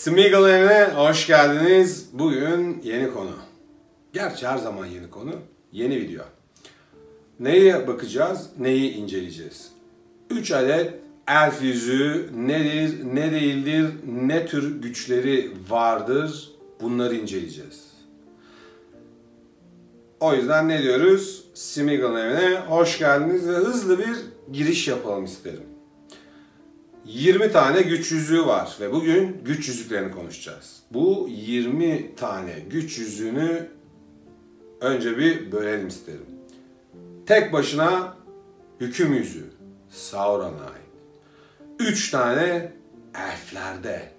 Smeagol evine hoş geldiniz. Bugün yeni konu. Gerçi her zaman yeni konu. Yeni video. Neye bakacağız? Neyi inceleyeceğiz? 3 adet elf yüzüğü nedir, ne değildir, ne tür güçleri vardır? Bunları inceleyeceğiz. O yüzden ne diyoruz? Smeagol evine hoş geldiniz ve hızlı bir giriş yapalım isterim. 20 tane güç yüzüğü var ve bugün güç yüzüklerini konuşacağız. Bu 20 tane güç yüzüğünü önce bir bölelim isterim. Tek başına hüküm yüzüğü, Sauron'a ait. 3 tane elflerde,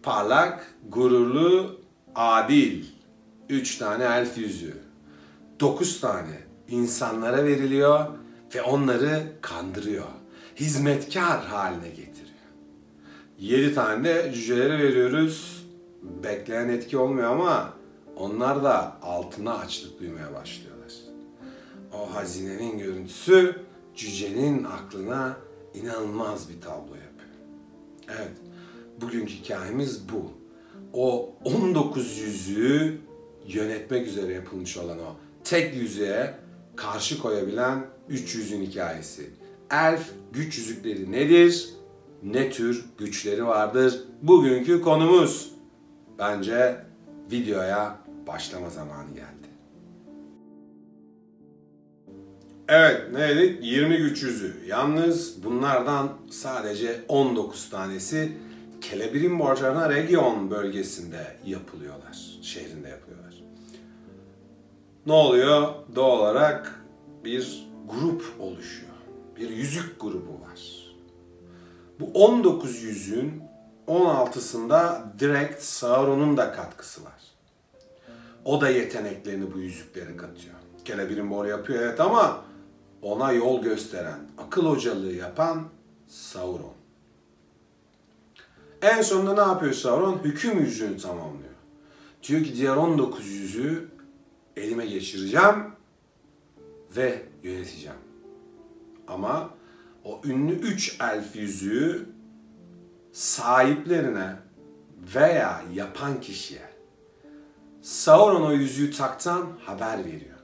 parlak, gururlu, adil. 3 tane elf yüzüğü. 9 tane insanlara veriliyor ve onları kandırıyor. Hizmetkar haline getiriyor. 7 tane de cücelere veriyoruz. Bekleyen etki olmuyor ama onlar da altına açlık duymaya başlıyorlar. O hazinenin görüntüsü cücenin aklına inanılmaz bir tablo yapıyor. Evet, bugünkü hikayemiz bu. O 19 yüzüğü yönetmek üzere yapılmış olan o tek yüzüğe karşı koyabilen 3 yüzüğün hikayesi. Elf güç yüzükleri nedir? Ne tür güçleri vardır? Bugünkü konumuz. Bence videoya başlama zamanı geldi. Evet, ne dedik? 20 güç yüzüğü. Yalnız bunlardan sadece 19 tanesi Celebrimbor'un Region bölgesinde yapılıyorlar. Şehrinde yapıyorlar. Ne oluyor? Doğal olarak bir grup oluşuyor. Bir yüzük grubu var. Bu 19 yüzüğün 16'sında direkt Sauron'un da katkısı var. O da yeteneklerini bu yüzüklere katıyor. Celebrimbor yapıyor evet ama ona yol gösteren, akıl hocalığı yapan Sauron. En sonunda ne yapıyor Sauron? Hüküm yüzüğünü tamamlıyor. Diyor ki diğer 19 yüzüğü elime geçireceğim ve yöneteceğim. Ama o ünlü 3 elf yüzüğü sahiplerine veya yapan kişiye Sauron o yüzüğü taktan haber veriyor.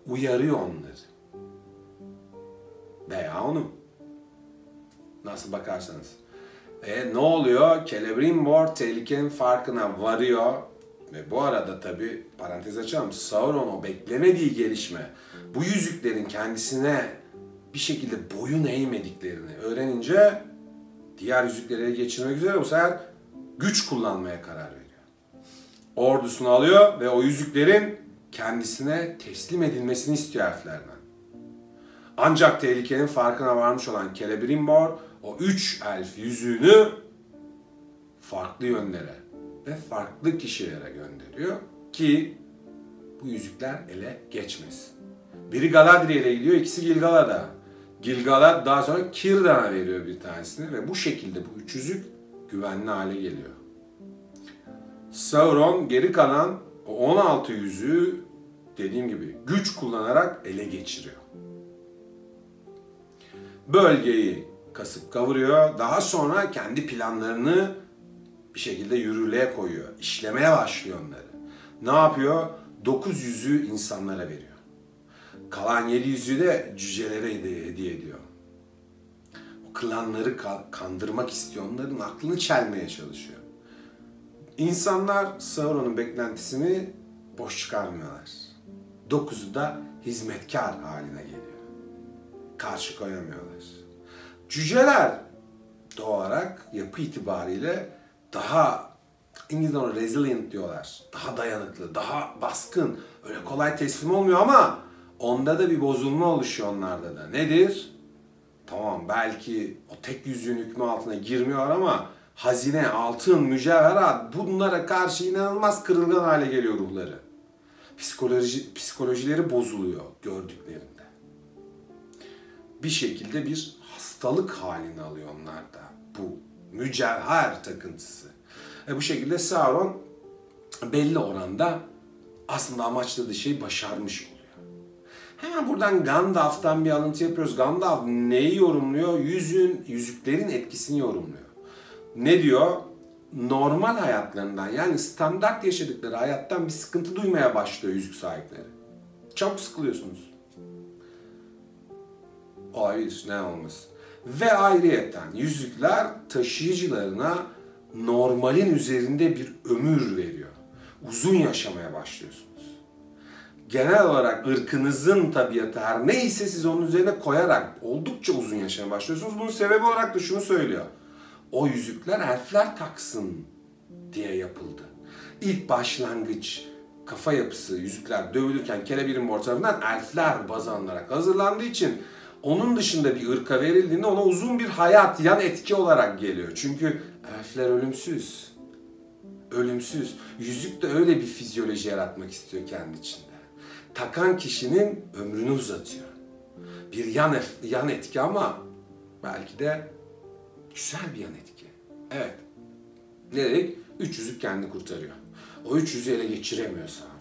Uyarıyor onları. Veya onu. Nasıl bakarsanız. Ne oluyor? Celebrimbor tehlikenin farkına varıyor. Ve bu arada tabi parantez açalım. Sauron o beklemediği gelişme bu yüzüklerin kendisine bir şekilde boyun eğmediklerini öğrenince diğer yüzükleri ele geçirmek üzere bu sefer güç kullanmaya karar veriyor. Ordusunu alıyor ve o yüzüklerin kendisine teslim edilmesini istiyor elflerden. Ancak tehlikenin farkına varmış olan Celebrimbor o 3 elf yüzüğünü farklı yönlere ve farklı kişilere gönderiyor ki bu yüzükler ele geçmesin. Biri Galadriel'e gidiyor, ikisi Gil-galad'a. Gil-galad daha sonra Círdan'a veriyor bir tanesini ve bu şekilde bu 3 yüzük güvenli hale geliyor. Sauron geri kalan o 16 yüzüğü dediğim gibi güç kullanarak ele geçiriyor. Bölgeyi kasıp kavuruyor. Daha sonra kendi planlarını bir şekilde yürürlüğe koyuyor. İşlemeye başlıyor onları. Ne yapıyor? 9 yüzüğü insanlara veriyor. Kalan 7 yüzüğü de cücelere hediye ediyor. O klanları kandırmak istiyor. Onların aklını çelmeye çalışıyor. İnsanlar Sauron'un beklentisini boş çıkarmıyorlar. 9'u da hizmetkar haline geliyor. Karşı koyamıyorlar. Cüceler doğal olarak yapı itibariyle daha İngilizce ona resilient diyorlar. Daha dayanıklı, daha baskın. Öyle kolay teslim olmuyor ama onda da bir bozulma oluşuyor onlarda da. Nedir? Tamam, belki o tek yüzüğün hükmü altına girmiyor ama hazine, altın, mücevherat, bunlara karşı inanılmaz kırılgan hale geliyor ruhları. Psikolojileri bozuluyor gördüklerinde. Bir şekilde bir hastalık halini alıyor onlarda bu mücevher takıntısı. Bu şekilde Sauron belli oranda aslında amaçladığı şeyi başarmış oluyor. Hemen buradan Gandalf'tan bir alıntı yapıyoruz. Gandalf neyi yorumluyor? Yüzüklerin etkisini yorumluyor. Ne diyor? Normal hayatlarından, yani standart yaşadıkları hayattan bir sıkıntı duymaya başlıyor yüzük sahipleri. Çok sıkılıyorsunuz. Hayır, ne olmasın. Ve ayrıyeten yüzükler taşıyıcılarına normalin üzerinde bir ömür veriyor. Uzun yaşamaya başlıyorsunuz. Genel olarak ırkınızın tabiatı her neyse siz onun üzerine koyarak oldukça uzun yaşamaya başlıyorsunuz. Bunun sebebi olarak da şunu söylüyor. O yüzükler elfler taksın diye yapıldı. İlk başlangıç kafa yapısı yüzükler dövülürken Celebrimbor tarafından elfler baz alınarak hazırlandığı için onun dışında bir ırka verildiğinde ona uzun bir hayat, yan etki olarak geliyor. Çünkü elfler ölümsüz. Ölümsüz. Yüzük de öyle bir fizyoloji yaratmak istiyor kendi içinde. Takan kişinin ömrünü uzatıyor. Bir yan etki ama belki de güzel bir yan etki. Evet. Ne dedik? 3 yüzük kendini kurtarıyor. O 3 yüzüğü ele geçiremiyor Sauron.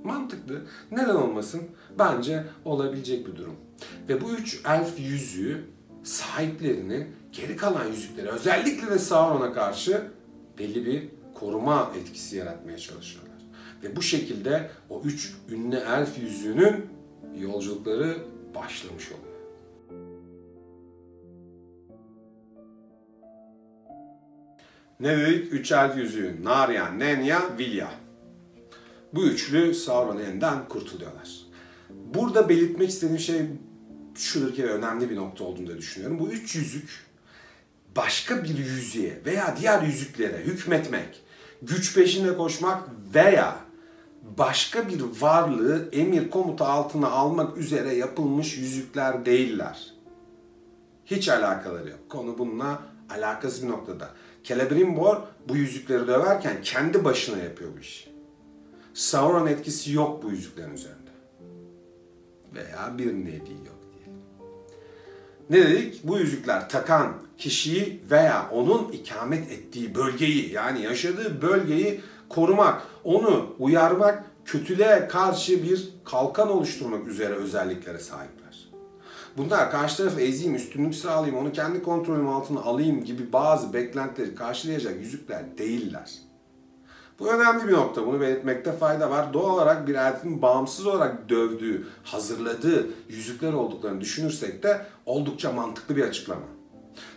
Mantıklı. Neden olmasın? Bence olabilecek bir durum. Ve bu 3 elf yüzüğü sahiplerini geri kalan yüzükleri, özellikle de Sauron'a karşı belli bir koruma etkisi yaratmaya çalışıyorlar. Ve bu şekilde o 3 ünlü elf yüzüğünün yolculukları başlamış oluyor. Ne dedik? 3 elf yüzüğü. Narya, Nenya, Vilya. Bu üçlü Sauron elinden kurtuluyorlar. Burada belirtmek istediğim şey şudur ki önemli bir nokta olduğunu da düşünüyorum. Bu 3 yüzük başka bir yüzüğe veya diğer yüzüklere hükmetmek, güç peşinde koşmak veya başka bir varlığı emir komuta altına almak üzere yapılmış yüzükler değiller. Hiç alakaları yok. Konu bununla alakasız bir noktada. Celebrimbor bu yüzükleri döverken kendi başına yapıyor bu işi. Sauron etkisi yok bu yüzüklerin üzerinde. Veya bir nevi yok diyelim. Ne dedik? Bu yüzükler takan kişiyi veya onun ikamet ettiği bölgeyi, yani yaşadığı bölgeyi korumak, onu uyarmak, kötülüğe karşı bir kalkan oluşturmak üzere özelliklere sahipler. Bunlar karşı tarafı ezeyim, üstünlük sağlayayım, onu kendi kontrolüm altına alayım gibi bazı beklentileri karşılayacak yüzükler değiller. Bu önemli bir nokta. Bunu belirtmekte fayda var. Doğal olarak bir elfin bağımsız olarak dövdüğü, hazırladığı yüzükler olduklarını düşünürsek de oldukça mantıklı bir açıklama.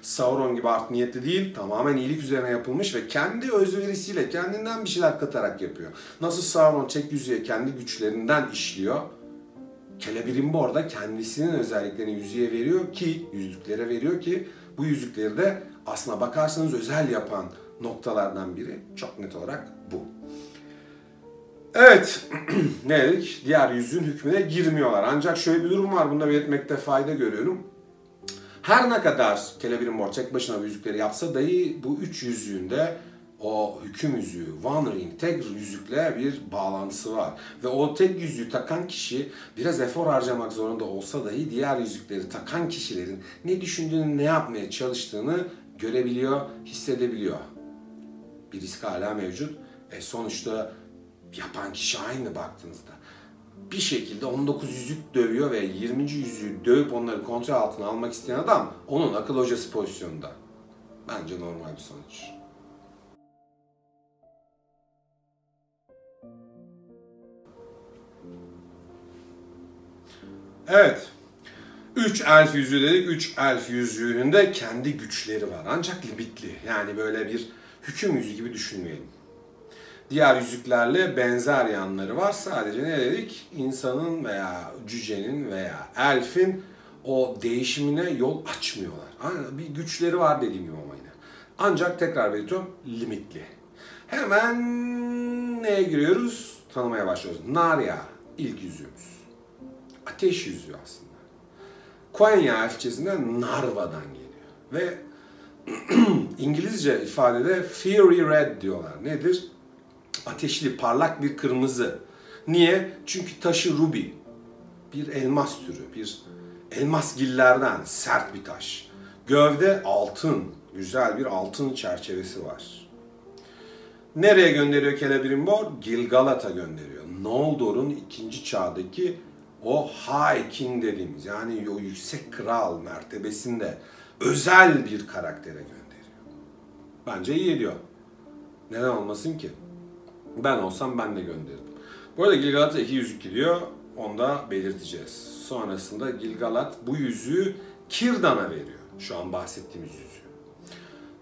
Sauron gibi art niyetli değil, tamamen iyilik üzerine yapılmış ve kendi özverisiyle kendinden bir şeyler katarak yapıyor. Nasıl Sauron tek yüzüğe kendi güçlerinden işliyor, Celebrimbor da kendisinin özelliklerini yüzüğe veriyor ki, yüzüklere veriyor ki bu yüzükleri de aslına bakarsanız özel yapan noktalardan biri çok net olarak bu. Evet, ne dedik? Diğer yüzüğün hükmüne girmiyorlar. Ancak şöyle bir durum var, bunu da belirtmekte fayda görüyorum. Her ne kadar Celebrimbor tek başına bu yüzükleri yapsa dahi bu 3 yüzüğünde o hüküm yüzüğü, One Ring, tek yüzükle bir bağlantısı var. Ve o tek yüzüğü takan kişi biraz efor harcamak zorunda olsa dahi diğer yüzükleri takan kişilerin ne düşündüğünü, ne yapmaya çalıştığını görebiliyor, hissedebiliyor. Bir risk hala mevcut. Sonuçta yapan kişi aynı baktığınızda. Bir şekilde 19 yüzük dövüyor ve 20. yüzüğü dövüp onları kontrol altına almak isteyen adam onun akıl hocası pozisyonunda. Bence normal bir sonuç. Evet. 3 elf yüzüğü dedik. 3 elf yüzüğünün de kendi güçleri var. Ancak limitli. Yani böyle bir hüküm yüzüğü gibi düşünmeyelim. Diğer yüzüklerle benzer yanları var. Sadece ne dedik? İnsanın veya cücenin veya elfin o değişimine yol açmıyorlar. Bir güçleri var dediğim gibi ama yine. Ancak tekrar belirtiyorum, limitli. Hemen neye giriyoruz? Tanımaya başlıyoruz. Narya ilk yüzüğümüz. Ateş yüzüğü aslında. Quenya Elfçesinden Narva'dan geliyor. Ve İngilizce ifadede Fiery Red diyorlar. Nedir? Ateşli, parlak bir kırmızı. Niye? Çünkü taşı ruby. Bir elmas türü, bir elmasgillerden sert bir taş. Gövde altın, güzel bir altın çerçevesi var. Nereye gönderiyor Celebrimbor? Gilgalad'a gönderiyor. Noldor'un ikinci çağdaki o High King dediğimiz, yani o yüksek kral mertebesinde özel bir karaktere gönderiyor. Bence iyi ediyor. Neden olmasın ki? Ben olsam ben de gönderirdim. Bu arada Gilgalad'a 2 yüzük gidiyor. Onu da belirteceğiz. Sonrasında Gilgalad bu yüzüğü Círdan'a veriyor. Şu an bahsettiğimiz yüzüğü.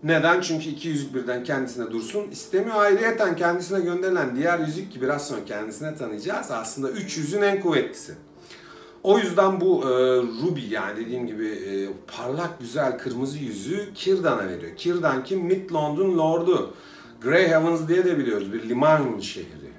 Neden? Çünkü 2 yüzük birden kendisine dursun istemiyor. Ayrıyeten kendisine gönderilen diğer yüzük ki biraz sonra kendisine tanıyacağız. Aslında 3 yüzüğün en kuvvetlisi. O yüzden bu Ruby, yani dediğim gibi parlak güzel kırmızı yüzüğü Círdan'a veriyor. Círdan kim? Midlond'un lordu. Grey Havens diye de biliyoruz, bir liman şehri.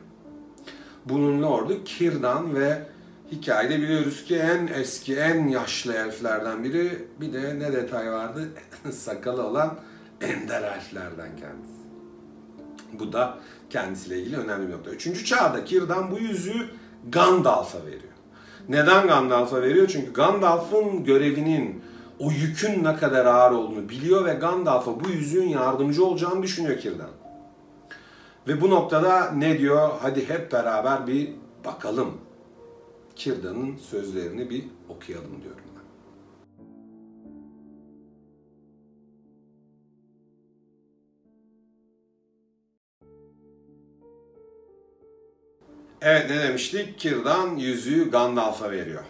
Bunun lordu Círdan ve hikayede biliyoruz ki en eski, en yaşlı elflerden biri. Bir de ne detay vardı? Sakalı olan ender elflerden kendisi. Bu da kendisiyle ilgili önemli bir nokta. 3. çağda Círdan bu yüzüğü Gandalf'a veriyor. Neden Gandalf'a veriyor? Çünkü Gandalf'ın görevinin, o yükün ne kadar ağır olduğunu biliyor ve Gandalf'a bu yüzüğün yardımcı olacağını düşünüyor Círdan. Ve bu noktada ne diyor? Hadi hep beraber bir bakalım. Círdan'ın sözlerini bir okuyalım diyorum ben. Evet, ne demiştik? Círdan yüzüğü Gandalf'a veriyor.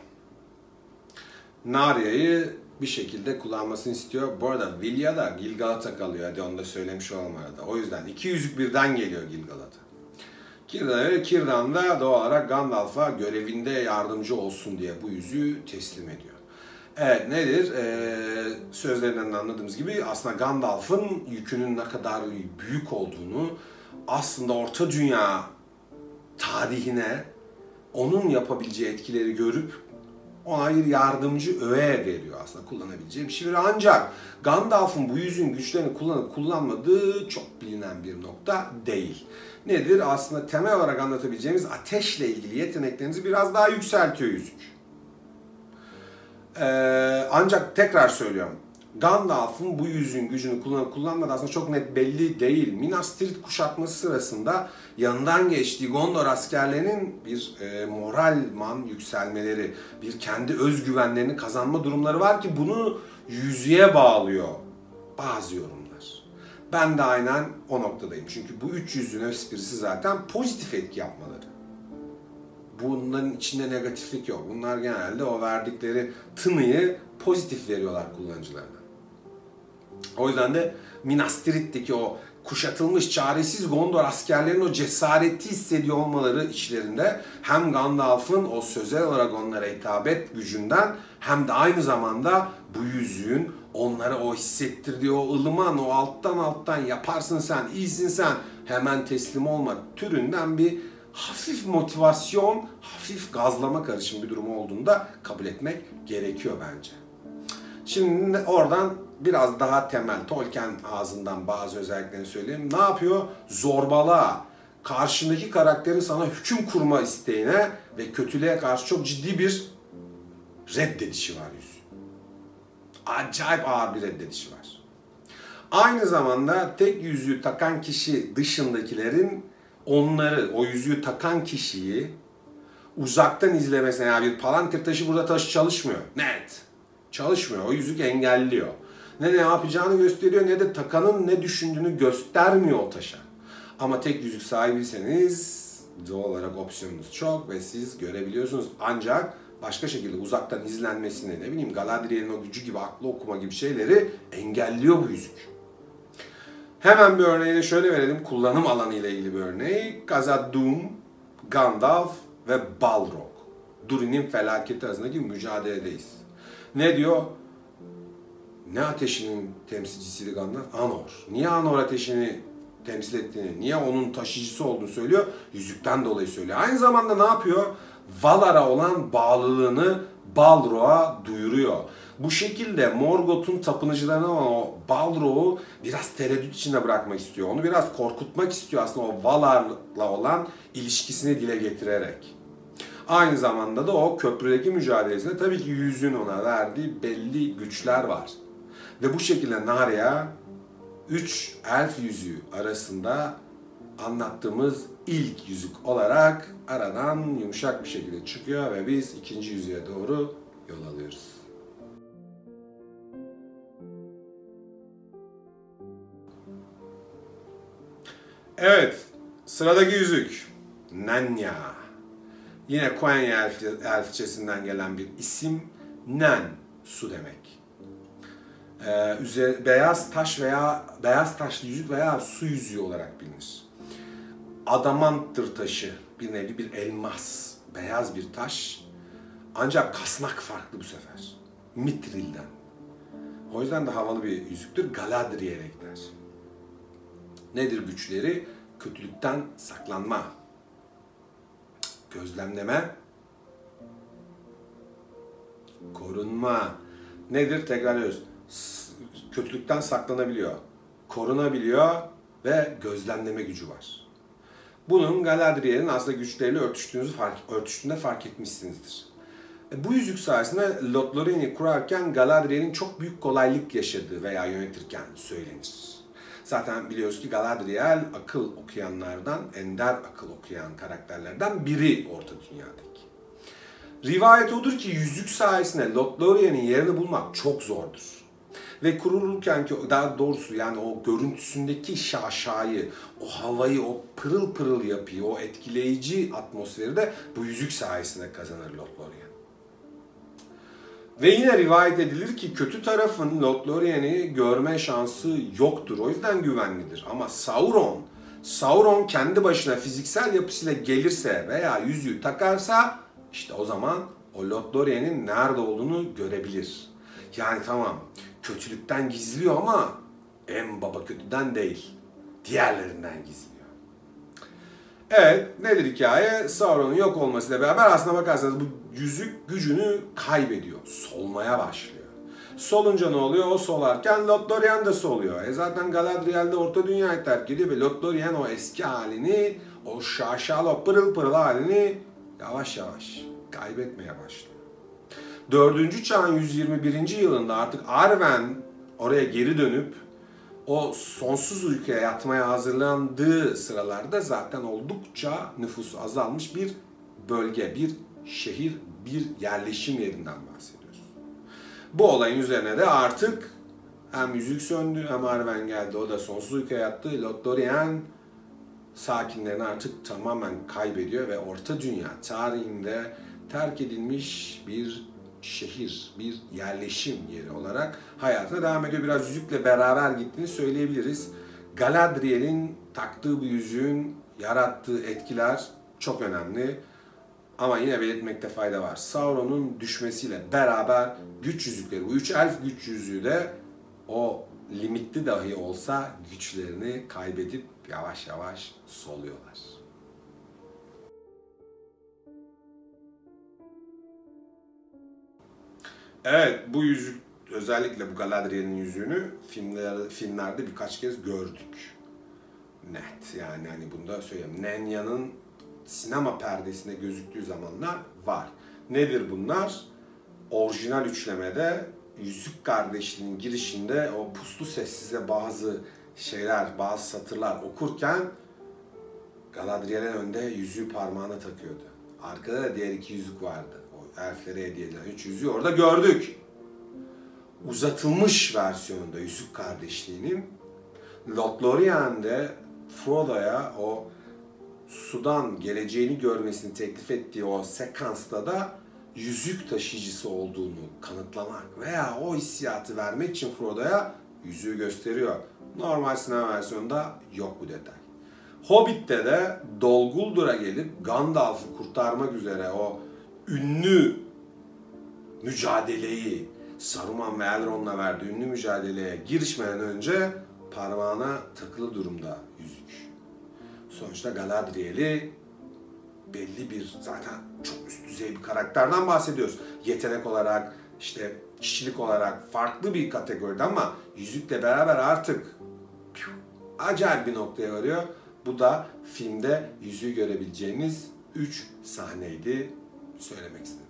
Narya'yı bir şekilde kullanmasını istiyor. Bu arada Vilya da Gilgalad'a kalıyor. Hadi onu da söylemiş olalım arada. O yüzden 2 yüzük birden geliyor Gilgalad'a. Círdan da doğal olarak Gandalf'a görevinde yardımcı olsun diye bu yüzüğü teslim ediyor. Evet, nedir? Sözlerinden anladığımız gibi aslında Gandalf'ın yükünün ne kadar büyük olduğunu, aslında Orta Dünya tarihine onun yapabileceği etkileri görüp ona bir yardımcı öğe veriyor, aslında kullanabileceği bir şey. Ancak Gandalf'ın bu yüzüğün güçlerini kullanıp kullanmadığı çok bilinen bir nokta değil. Nedir? Aslında temel olarak anlatabileceğimiz ateşle ilgili yeteneklerinizi biraz daha yükseltiyor yüzük. Ancak tekrar söylüyorum, Gandalf'ın bu yüzüğün gücünü kullanıp kullanmadığı aslında çok net belli değil. Minas Tirith kuşatması sırasında yanından geçtiği Gondor askerlerinin bir moralman yükselmeleri, bir kendi özgüvenlerini kazanma durumları var ki bunu yüzüğe bağlıyor bazı yorumlar. Ben de aynen o noktadayım. Çünkü bu 3 yüzüğün esprisi zaten pozitif etki yapmaları. Bunların içinde negatiflik yok. Bunlar genelde o verdikleri tınıyı pozitif veriyorlar kullanıcılarına. O yüzden de Minas Tirith'teki o kuşatılmış, çaresiz Gondor askerlerinin o cesareti hissediyor olmaları içlerinde hem Gandalf'ın o sözel olarak onlara hitabet gücünden hem de aynı zamanda bu yüzüğün onlara o hissettirdiği o ılıman, o alttan yaparsın sen, iyisin sen, hemen teslim olma türünden bir hafif motivasyon, hafif gazlama karışım bir durum olduğunu da kabul etmek gerekiyor bence. Şimdi oradan biraz daha temel, Tolkien ağzından bazı özelliklerini söyleyeyim. Ne yapıyor? Zorbalığa, karşındaki karakterin sana hüküm kurma isteğine ve kötülüğe karşı çok ciddi bir reddedişi var yüzüğün. Acayip ağır bir reddedişi var. Aynı zamanda tek yüzüğü takan kişi dışındakilerin onları, o yüzüğü takan kişiyi uzaktan izlemesine, yani bir palantir taşı burada taşı çalışmıyor. Net. Çalışmıyor. O yüzük engelliyor. Ne yapacağını gösteriyor ne de takanın ne düşündüğünü göstermiyor o taşa. Ama tek yüzük sahibiyseniz doğal olarak opsiyonunuz çok ve siz görebiliyorsunuz. Ancak başka şekilde uzaktan izlenmesini, ne bileyim Galadriel'in o gücü gibi aklı okuma gibi şeyleri engelliyor bu yüzük. Hemen bir örneği de şöyle verelim. Kullanım alanı ile ilgili bir örneği. Khazad-dûm, Gandalf ve Balrog. Durin'in felaketi arasındaki mücadeledeyiz. Ne diyor? Ne ateşinin temsilcisiydi Gandalf? Anor. Niye Anor ateşini temsil ettiğini, niye onun taşıyıcısı olduğunu söylüyor? Yüzükten dolayı söylüyor. Aynı zamanda ne yapıyor? Valar'a olan bağlılığını Balrog'a duyuruyor. Bu şekilde Morgoth'un tapınıcılarına olan o Balrog'u biraz tereddüt içinde bırakmak istiyor. Onu biraz korkutmak istiyor aslında o Valar'la olan ilişkisini dile getirerek. Aynı zamanda da o köprüdeki mücadelesinde tabii ki yüzüğün ona verdiği belli güçler var. Ve bu şekilde Narya 3 elf yüzüğü arasında anlattığımız ilk yüzük olarak aradan yumuşak bir şekilde çıkıyor ve biz ikinci yüzüğe doğru yol alıyoruz. Evet, sıradaki yüzük Nenya. Yine Quenya elfçesinden gelen bir isim. Nen, su demek. Beyaz taş veya beyaz taşlı yüzük veya su yüzüğü olarak bilinir. Adamanttır taşı, bir nevi bir elmas, beyaz bir taş. Ancak kasnak farklı bu sefer. Mitril'den. O yüzden de havalı bir yüzüktür. Galadriel'e gider. Nedir güçleri? Kötülükten saklanma, gözlemleme, korunma. Nedir? Tekrarlıyoruz. Kötülükten saklanabiliyor, korunabiliyor ve gözlemleme gücü var. Bunun Galadriel'in aslında güçleriyle örtüştüğünde fark etmişsinizdir. Bu yüzük sayesinde Lothlorien'i kurarken Galadriel'in çok büyük kolaylık yaşadığı veya yönetirken söylenir. Zaten biliyoruz ki Galadriel akıl okuyanlardan, ender akıl okuyan karakterlerden biri Orta Dünya'daki. Rivayet odur ki yüzük sayesinde Lothlorien'in yerini bulmak çok zordur. Ve kurulurken ki daha doğrusu yani o görüntüsündeki şaşayı, o havayı, o pırıl pırıl yapıyı, o etkileyici atmosferi de bu yüzük sayesinde kazanır Lothlorien. Ve yine rivayet edilir ki kötü tarafın Lothlorien'i görme şansı yoktur. O yüzden güvenlidir. Ama Sauron kendi başına fiziksel yapısıyla gelirse veya yüzüğü takarsa işte o zaman o Lothlorien'in nerede olduğunu görebilir. Yani tamam kötülükten gizliyor ama en baba kötüden değil. Diğerlerinden gizliyor. Evet, nedir hikaye? Sauron'un yok olmasıyla beraber aslına bakarsanız bu yüzük gücünü kaybediyor. Solmaya başlıyor. Solunca ne oluyor? O solarken Lothlorien de soluyor. Zaten Galadriel de Orta Dünya'yı terk ediyor ve Lothlorien o eski halini, o şaşalı, o pırıl pırıl halini yavaş yavaş kaybetmeye başlıyor. 4. çağın 121. yılında artık Arwen oraya geri dönüp o sonsuz uykuya yatmaya hazırlandığı sıralarda zaten oldukça nüfusu azalmış bir bölge, bir şehir, bir yerleşim yerinden bahsediyoruz. Bu olayın üzerine de artık hem yüzük söndü hem Arwen geldi, o da sonsuz uykuya yattı. Lothlorien sakinlerini artık tamamen kaybediyor ve Orta Dünya tarihinde terk edilmiş bir şehir, bir yerleşim yeri olarak hayatına devam ediyor. Biraz yüzükle beraber gittiğini söyleyebiliriz. Galadriel'in taktığı bu yüzüğün yarattığı etkiler çok önemli. Ama yine belirtmekte fayda var. Sauron'un düşmesiyle beraber güç yüzükleri, bu 3 elf güç yüzüğü de o limitli dahi olsa güçlerini kaybedip yavaş yavaş soluyorlar. Evet, bu yüzük, özellikle bu Galadriel'in yüzüğünü filmlerde birkaç kez gördük. Net, yani hani bunu da söyleyeyim. Nenya'nın sinema perdesinde gözüktüğü zamanlar var. Nedir bunlar? Orijinal üçlemede Yüzük Kardeşliği'nin girişinde o puslu sessize bazı şeyler, bazı satırlar okurken Galadriel'in önde yüzüğü parmağına takıyordu. Arkada da diğer 2 yüzük vardı. Elflere hediye edilen 3 yüzüğü orada gördük. Uzatılmış versiyonunda Yüzük Kardeşliği'nin Lothlorien'de Frodo'ya o sudan geleceğini görmesini teklif ettiği o sekansta da yüzük taşıyıcısı olduğunu kanıtlamak veya o hissiyatı vermek için Frodo'ya yüzüğü gösteriyor. Normal sinema versiyonunda yok bu detay. Hobbit'te de Dol Guldur gelip Gandalf'ı kurtarmak üzere o ünlü mücadeleyi, Saruman ve Elrond'la verdiği ünlü mücadeleye girişmeden önce parmağına takılı durumda yüzük. Sonuçta Galadriel'i belli bir zaten çok üst düzey bir karakterden bahsediyoruz. Yetenek olarak, işte kişilik olarak farklı bir kategoride ama yüzükle beraber artık acayip bir noktaya varıyor. Bu da filmde yüzüğü görebileceğimiz 3 sahneydi. Söylemek istedim.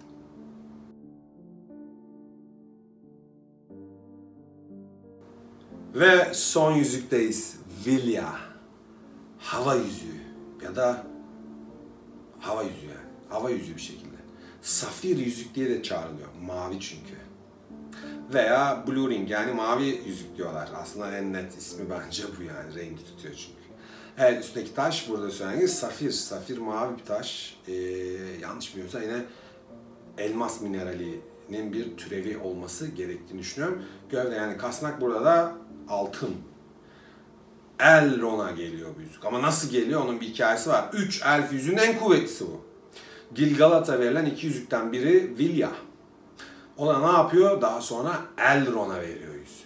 Ve son yüzükteyiz. Vilya. Hava yüzüğü. Ya da hava yüzüğü yani. Hava yüzüğü bir şekilde. Safir yüzük diye de çağrılıyor. Mavi çünkü. Veya Blue Ring yani mavi yüzük diyorlar. Aslında en net ismi bence bu yani. Rengi tutuyor çünkü. Evet, üstteki taş burada söylenen safir. Safir mavi bir taş. Yanlış bilmiyorsam yine elmas mineralinin bir türevi olması gerektiğini düşünüyorum. Gövde yani kasnak burada da altın. Elrond'a geliyor bu yüzük. Ama nasıl geliyor onun bir hikayesi var. 3 elf yüzüğün en kuvvetlisi bu. Gil-galad'a verilen 2 yüzükten biri Vilya. O da ne yapıyor? Daha sonra Elrond'a veriyor yüzüğü.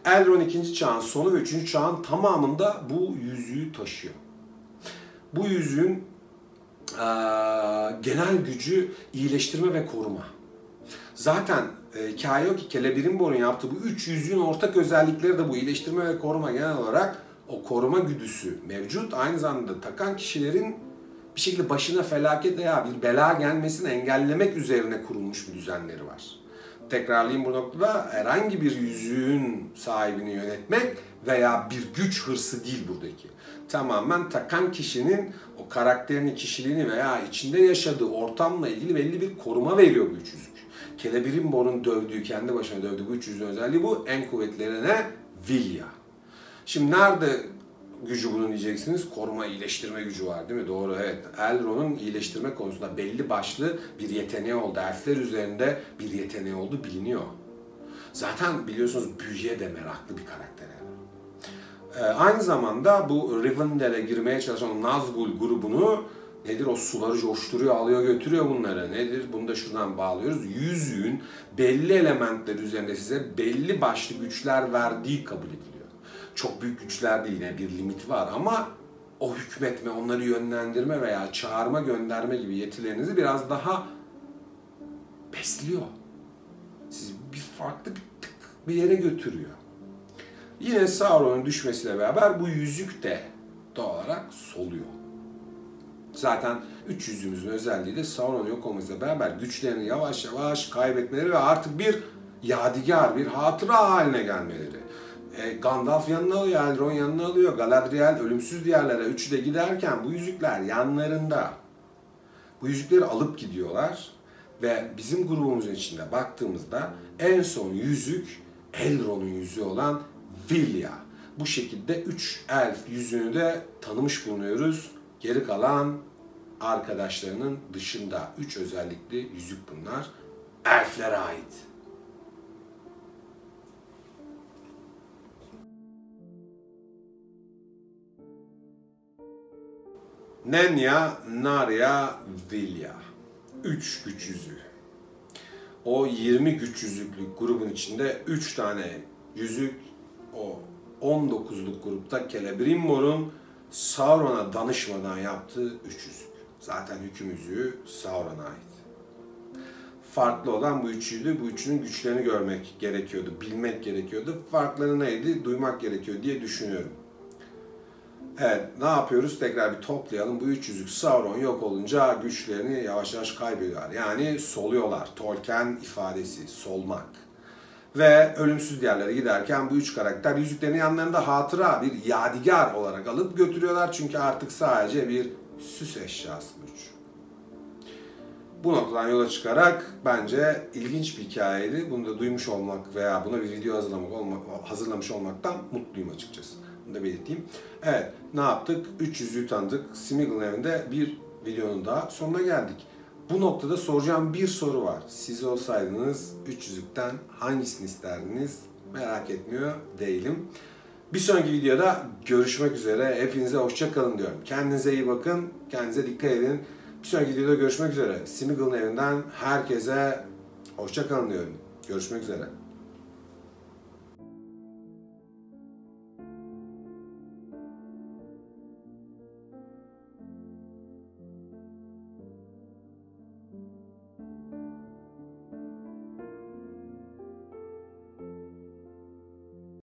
Elrond 2. çağın sonu ve 3. çağın tamamında bu yüzüğü taşıyor. Bu yüzüğün genel gücü iyileştirme ve koruma. Zaten hikaye o ki Celebrimbor'un yaptığı bu 3 yüzüğün ortak özellikleri de bu iyileştirme ve koruma, genel olarak o koruma güdüsü mevcut. Aynı zamanda takan kişilerin bir şekilde başına felaket veya bir bela gelmesini engellemek üzerine kurulmuş bir düzenleri var. Tekrarlayayım bu noktada, herhangi bir yüzüğün sahibini yönetmek veya bir güç hırsı değil buradaki. Tamamen takan kişinin o karakterini, kişiliğini veya içinde yaşadığı ortamla ilgili belli bir koruma veriyor bu 3 yüzük. Celebrimbor'un dövdüğü, kendi başına dövdüğü bu 3 yüzüğün özelliği bu. En kuvvetlerine Vilya. Şimdi nerede gücü bunun diyeceksiniz? Koruma, iyileştirme gücü var değil mi? Doğru, evet. Elrond'un iyileştirme konusunda belli başlı bir yeteneği oldu. Elfler üzerinde bir yeteneği oldu biliniyor. Zaten biliyorsunuz büyüye de meraklı bir karakter. Aynı zamanda bu Rivendell'e girmeye çalışan Nazgûl grubunu nedir? O suları coşturuyor, alıyor götürüyor bunları. Nedir? Bunu da şuradan bağlıyoruz. Yüzüğün belli elementler üzerinde size belli başlı güçler verdiği kabul ediliyor. Çok büyük güçler değil, yine bir limit var ama o hükmetme, onları yönlendirme veya çağırma, gönderme gibi yetilerinizi biraz daha besliyor. Sizi bir farklı bir yere götürüyor. Yine Sauron'un düşmesiyle beraber bu yüzük de doğal olarak soluyor. Zaten 3 yüzüğümüzün özelliği de Sauron'un yok olmasıyla beraber güçlerini yavaş yavaş kaybetmeleri ve artık bir yadigar, bir hatıra haline gelmeleri. Gandalf yanına alıyor, Elrond yanına alıyor, Galadriel ölümsüz diyarlara üçü de giderken bu yüzükler yanlarında. Bu yüzükleri alıp gidiyorlar ve bizim grubumuzun içinde baktığımızda en son yüzük Elrond'un yüzüğü olan Vilya. Bu şekilde 3 elf yüzüğünü de tanımış bulunuyoruz. Geri kalan arkadaşlarının dışında 3 özellikli yüzük bunlar. Elflere ait. Nenya, Narya, Vilya. 3 güç yüzüğü. O 20 güç yüzüklük grubun içinde 3 tane yüzük, o 19'luk grupta Celebrimbor'un Sauron'a danışmadan yaptığı 3 yüzük. Zaten hüküm yüzüğü Sauron'a ait. Farklı olan bu üçüydü. Bu üçünün güçlerini görmek gerekiyordu, bilmek gerekiyordu. Farkları neydi? Duymak gerekiyor diye düşünüyorum. Evet, ne yapıyoruz? Tekrar bir toplayalım. Bu 3 yüzük Sauron yok olunca güçlerini yavaş yavaş kaybediyorlar. Yani soluyorlar. Tolkien ifadesi, solmak. Ve ölümsüz diyarlara giderken bu 3 karakter yüzüklerini yanlarında hatıra, bir yadigar olarak alıp götürüyorlar. Çünkü artık sadece bir süs eşyası bu üç. Bu noktadan yola çıkarak bence ilginç bir hikayeydi. Bunu da duymuş olmak veya buna bir video hazırlamış olmaktan mutluyum açıkçası. Bunu da belirteyim. Evet, ne yaptık? 3 yüzüğü tanıdık. Sméagol'un evinde bir videonun daha sonuna geldik. Bu noktada soracağım bir soru var. Siz olsaydınız 3 yüzükten hangisini isterdiniz? Merak etmiyor değilim. Bir sonraki videoda görüşmek üzere. Hepinize hoşça kalın diyorum. Kendinize iyi bakın. Kendinize dikkat edin. Bir sonraki videoda görüşmek üzere. Sméagol'un evinden herkese hoşça kalın diyorum. Görüşmek üzere.